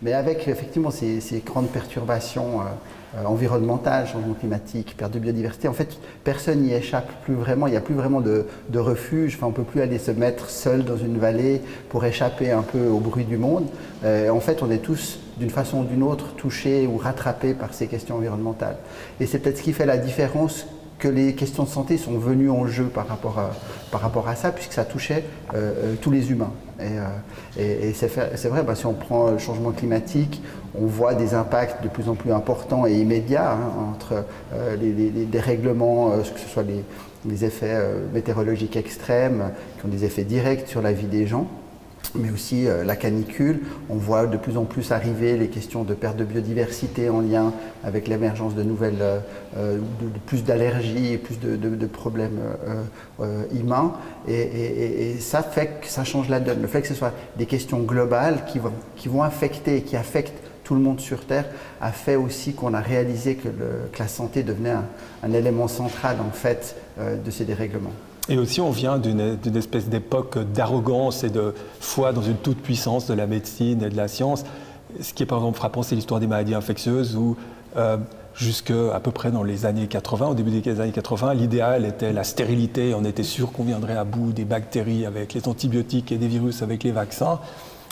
Mais avec effectivement ces grandes perturbations environnementales, changement climatique, perte de biodiversité, en fait, personne n'y échappe plus vraiment. Il n'y a plus vraiment de refuge. Enfin, on ne peut plus aller se mettre seul dans une vallée pour échapper un peu au bruit du monde. En fait, on est tous, d'une façon ou d'une autre, touchés ou rattrapés par ces questions environnementales. Et c'est peut-être ce qui fait la différence, que les questions de santé sont venues en jeu par rapport à ça, puisque ça touchait tous les humains. Et c'est vrai, si on prend le changement climatique, on voit des impacts de plus en plus importants et immédiats entre les dérèglements, que ce soit les effets météorologiques extrêmes, qui ont des effets directs sur la vie des gens, mais aussi la canicule. On voit de plus en plus arriver les questions de perte de biodiversité en lien avec l'émergence de nouvelles, de plus d'allergies et plus de problèmes humains. Et ça fait que ça change la donne. Le fait que ce soit des questions globales qui vont affecter et qui affectent tout le monde sur Terre a fait aussi qu'on a réalisé que la santé devenait un élément central en fait de ces dérèglements. Et aussi, on vient d'une espèce d'époque d'arrogance et de foi dans une toute-puissance de la médecine et de la science. Ce qui est par exemple frappant, c'est l'histoire des maladies infectieuses où, jusqu'à peu près dans les années 80, au début des années 80, l'idéal était la stérilité. On était sûr qu'on viendrait à bout des bactéries avec les antibiotiques et des virus avec les vaccins.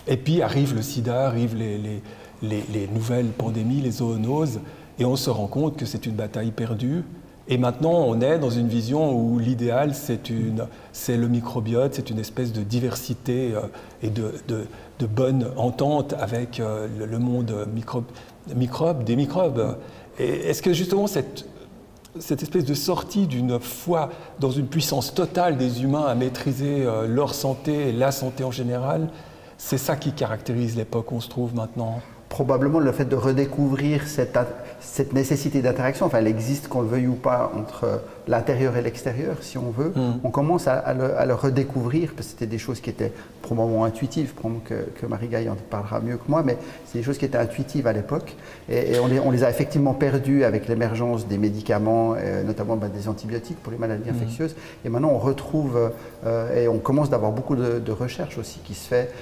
Et puis arrive le sida, arrivent les nouvelles pandémies, les zoonoses, et on se rend compte que c'est une bataille perdue. Et maintenant, on est dans une vision où l'idéal, c'est le microbiote, c'est une espèce de diversité et de bonne entente avec le monde des microbes. Et est-ce que justement cette espèce de sortie d'une foi dans une puissance totale des humains à maîtriser leur santé et la santé en général, c'est ça qui caractérise l'époque où on se trouve maintenant? Probablement le fait de redécouvrir cette nécessité d'interaction, enfin elle existe qu'on le veuille ou pas, entre l'intérieur et l'extérieur si on veut, on commence à le redécouvrir, parce que c'était des choses qui étaient probablement intuitives, probablement que Marie-Gaille en parlera mieux que moi, mais c'est des choses qui étaient intuitives à l'époque, et on les a effectivement perdues avec l'émergence des médicaments, notamment des antibiotiques pour les maladies infectieuses, et maintenant on retrouve, et on commence d'avoir beaucoup de recherches aussi qui se fait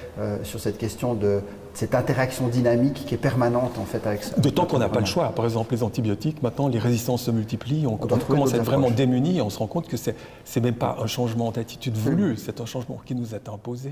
sur cette question de cette interaction dynamique qui est permanente en fait avec ça. D'autant qu'on n'a pas le choix. Par exemple, les antibiotiques, maintenant les résistances se multiplient, on commence à être vraiment démunis et on se rend compte que c'est même pas un changement d'attitude voulu, c'est un changement qui nous est imposé.